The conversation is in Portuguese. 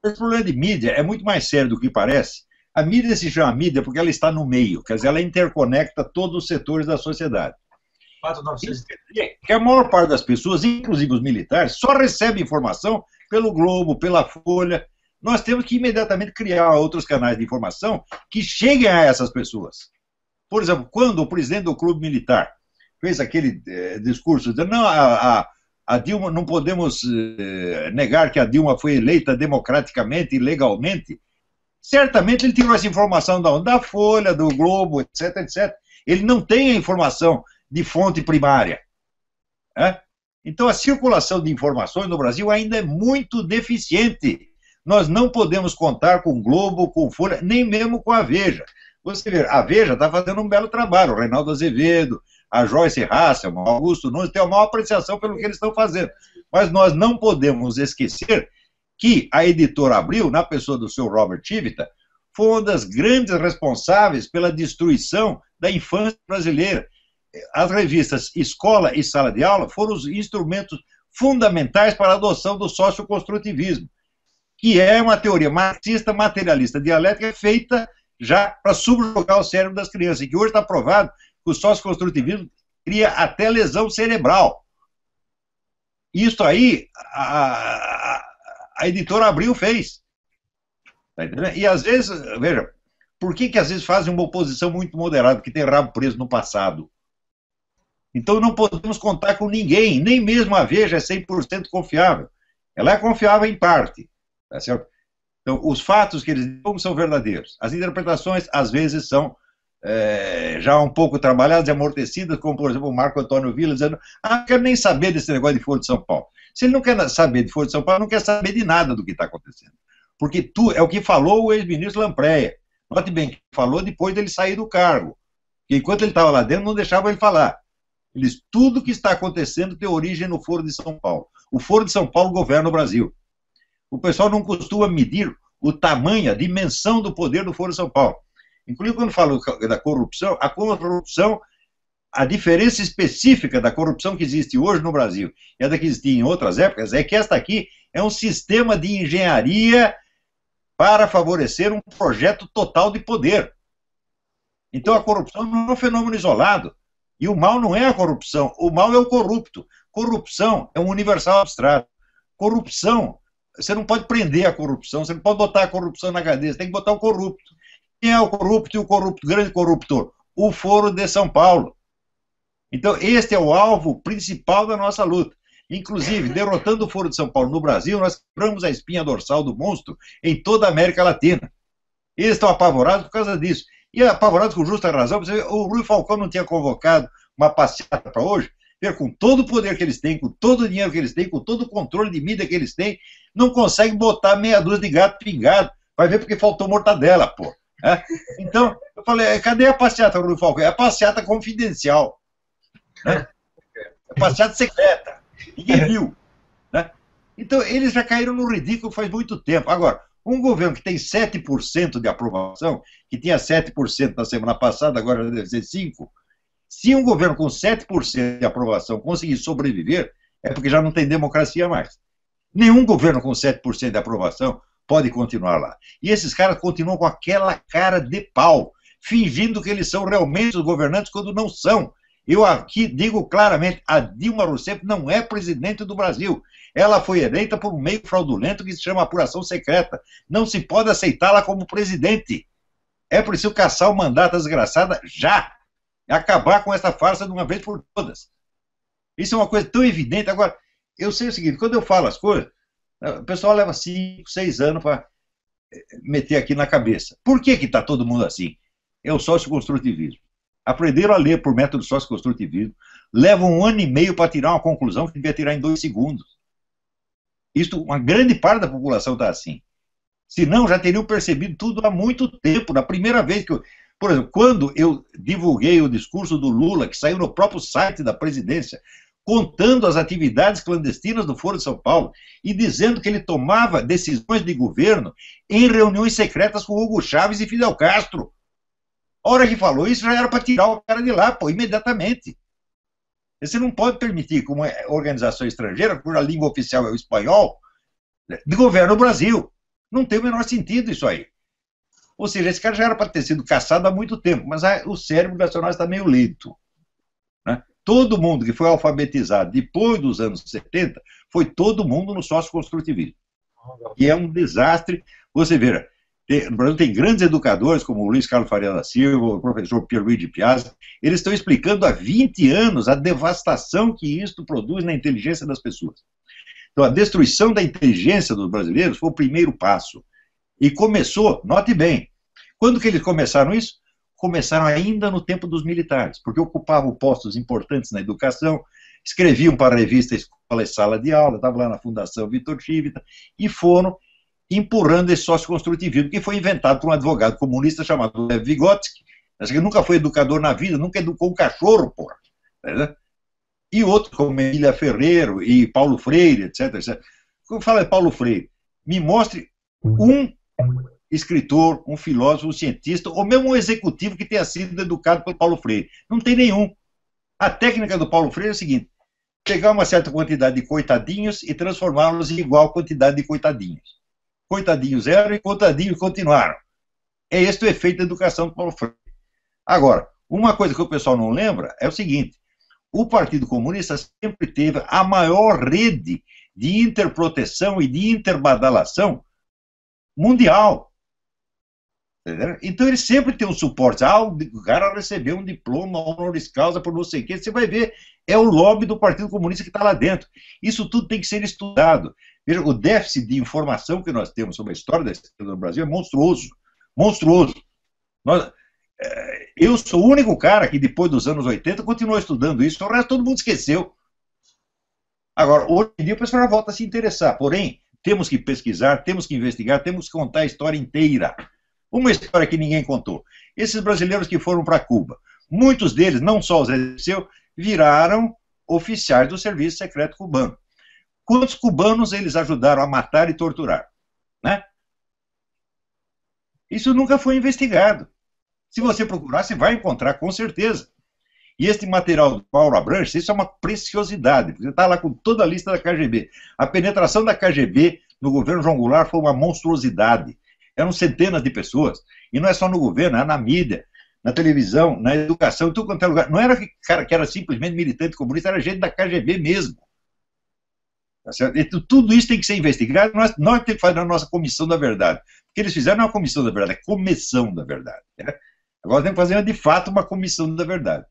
Esse problema de mídia é muito mais sério do que parece. A mídia se chama mídia porque ela está no meio, quer dizer, ela interconecta todos os setores da sociedade. Isso quer dizer que a maior parte das pessoas, inclusive os militares, só recebe informação pelo Globo, pela Folha. Nós temos que imediatamente criar outros canais de informação que cheguem a essas pessoas. Por exemplo, quando o presidente do clube militar fez aquele discurso dizendo não, a Dilma, não podemos negar que a Dilma foi eleita democraticamente e legalmente, certamente ele tirou essa informação da Folha, do Globo, etc, etc. Ele não tem a informação de fonte primária. Né? Então, a circulação de informações no Brasil ainda é muito deficiente. Nós não podemos contar com o Globo, com Folha, nem mesmo com a Veja. Você vê, a Veja está fazendo um belo trabalho, o Reinaldo Azevedo, a Joyce Hasselman, o Augusto Nunes, tem uma maior apreciação pelo que eles estão fazendo. Mas nós não podemos esquecer que a editora Abril, na pessoa do seu Robert Chivita, foi uma das grandes responsáveis pela destruição da infância brasileira. As revistas Escola e Sala de Aula foram os instrumentos fundamentais para a adoção do socioconstrutivismo, que é uma teoria marxista, materialista, dialética, feita já para subjugar o cérebro das crianças, e que hoje está provado que o socioconstrutivismo cria até lesão cerebral. Isso aí a editora Abril fez. Tá entendendo? E às vezes, veja, por que às vezes fazem uma oposição muito moderada, que tem rabo preso no passado? Então não podemos contar com ninguém, nem mesmo a Veja é 100% confiável. Ela é confiável em parte. Tá certo? Então, os fatos que eles dizem são verdadeiros. As interpretações, às vezes, são já um pouco trabalhadas e amortecidas, como, por exemplo, o Marco Antônio Villa dizendo não quero nem saber desse negócio de Foro de São Paulo. Se ele não quer saber de Foro de São Paulo, não quer saber de nada do que está acontecendo. Porque é o que falou o ex-ministro Lampreia. Note bem, que falou depois dele sair do cargo. Que enquanto ele estava lá dentro, não deixava ele falar. Ele disse, tudo que está acontecendo tem origem no Foro de São Paulo. O Foro de São Paulo governa o Brasil. O pessoal não costuma medir o tamanho, a dimensão do poder do Foro de São Paulo. Inclusive, quando falo da corrupção, a diferença específica da corrupção que existe hoje no Brasil e a da que existia em outras épocas é que esta aqui é um sistema de engenharia para favorecer um projeto total de poder. Então, a corrupção não é um fenômeno isolado. E o mal não é a corrupção, o mal é o corrupto. Corrupção é um universal abstrato. Corrupção, você não pode prender a corrupção, você não pode botar a corrupção na cadeia, você tem que botar o corrupto. Quem é o corrupto e o grande corruptor? O Foro de São Paulo. Então, este é o alvo principal da nossa luta. Inclusive, derrotando o Foro de São Paulo no Brasil, nós quebramos a espinha dorsal do monstro em toda a América Latina. Eles estão apavorados por causa disso. E apavorados com justa razão, o Rui Falcão não tinha convocado uma passeata para hoje, com todo o poder que eles têm, com todo o dinheiro que eles têm, com todo o controle de mídia que eles têm, não conseguem botar meia dúzia de gato pingado. Vai ver porque faltou mortadela, pô. Então, eu falei, cadê a passeata, Rui Falcão? É a passeata confidencial. Né? É a passeata secreta. Ninguém viu. Né? Então, eles já caíram no ridículo faz muito tempo. Agora, um governo que tem 7% de aprovação, que tinha 7% na semana passada, agora deve ser 5%, se um governo com 7% de aprovação conseguir sobreviver, é porque já não tem democracia mais. Nenhum governo com 7% de aprovação pode continuar lá. E esses caras continuam com aquela cara de pau, fingindo que eles são realmente os governantes quando não são. Eu aqui digo claramente, a Dilma Rousseff não é presidente do Brasil. Ela foi eleita por um meio fraudulento que se chama apuração secreta. Não se pode aceitá-la como presidente. É preciso caçar o mandato desgraçada já. Acabar com essa farsa de uma vez por todas. Isso é uma coisa tão evidente. Agora, eu sei o seguinte, quando eu falo as coisas, o pessoal leva 5, 6 anos para meter aqui na cabeça. Por que está todo mundo assim? É o socioconstrutivismo. Aprenderam a ler por método socioconstrutivismo, levam 1 ano e meio para tirar uma conclusão que devia tirar em 2 segundos. Isto, uma grande parte da população está assim. Senão, já teriam percebido tudo há muito tempo. Na primeira vez que eu... Por exemplo, quando eu divulguei o discurso do Lula, que saiu no próprio site da presidência, contando as atividades clandestinas do Foro de São Paulo e dizendo que ele tomava decisões de governo em reuniões secretas com Hugo Chávez e Fidel Castro. A hora que falou isso, já era para tirar o cara de lá, pô, imediatamente. Você não pode permitir que uma organização estrangeira, cuja língua oficial é o espanhol, de governo o Brasil. Não tem o menor sentido isso aí. Ou seja, esse cara já era para ter sido caçado há muito tempo, mas o cérebro nacional está meio lento. Né? Todo mundo que foi alfabetizado depois dos anos 70 foi todo mundo no socioconstrutivismo. E é um desastre. Você vê, no Brasil tem grandes educadores, como o Luiz Carlos Faria da Silva, o professor Pierluigi Piazza, eles estão explicando há 20 anos a devastação que isto produz na inteligência das pessoas. Então, a destruição da inteligência dos brasileiros foi o primeiro passo. E começou, note bem, quando que eles começaram isso? Começaram ainda no tempo dos militares, porque ocupavam postos importantes na educação, escreviam para a revista Escola e Sala de Aula, estavam lá na Fundação Vitor Chivita, e foram empurrando esse socioconstrutivismo, que foi inventado por um advogado comunista chamado Lev Vygotsky, que nunca foi educador na vida, nunca educou um cachorro, porra. Né? E outros, como Emília Ferreiro e Paulo Freire, etc, etc. Quando fala de Paulo Freire, me mostre um escritor, um filósofo, um cientista, ou mesmo um executivo que tenha sido educado pelo Paulo Freire. Não tem nenhum. A técnica do Paulo Freire é a seguinte: pegar uma certa quantidade de coitadinhos e transformá-los em igual quantidade de coitadinhos. Coitadinhos eram e coitadinhos continuaram. É este o efeito da educação do Paulo Freire. Agora, uma coisa que o pessoal não lembra é o seguinte: o Partido Comunista sempre teve a maior rede de interproteção e de interbadalação mundial. Então ele sempre tem um suporte. O cara recebeu um diploma honoris causa por não sei o quê. Você vai ver, é o lobby do Partido Comunista que está lá dentro. Isso tudo tem que ser estudado. Veja, o déficit de informação que nós temos sobre a história da esquerda do Brasil é monstruoso. Monstruoso. Eu sou o único cara que depois dos anos 80 continuou estudando isso, o resto todo mundo esqueceu. Agora, hoje em dia o pessoal volta a se interessar. Porém, temos que pesquisar, temos que investigar, temos que contar a história inteira. Uma história que ninguém contou. Esses brasileiros que foram para Cuba, muitos deles, não só os Dirceu, viraram oficiais do serviço secreto cubano. Quantos cubanos eles ajudaram a matar e torturar? Né? Isso nunca foi investigado. Se você procurar, você vai encontrar, com certeza. E este material do Paulo Abranches, isso é uma preciosidade, porque está lá com toda a lista da KGB. A penetração da KGB no governo João Goulart foi uma monstruosidade. Eram centenas de pessoas. E não é só no governo, é na mídia, na televisão, na educação, em tudo quanto é lugar. Não era cara que era simplesmente militante comunista, era gente da KGB mesmo. Tá certo? Então, tudo isso tem que ser investigado. Nós temos que fazer a nossa comissão da verdade. O que eles fizeram não é uma comissão da verdade, é comissão da verdade. Né? Agora temos que fazer, de fato, uma comissão da verdade.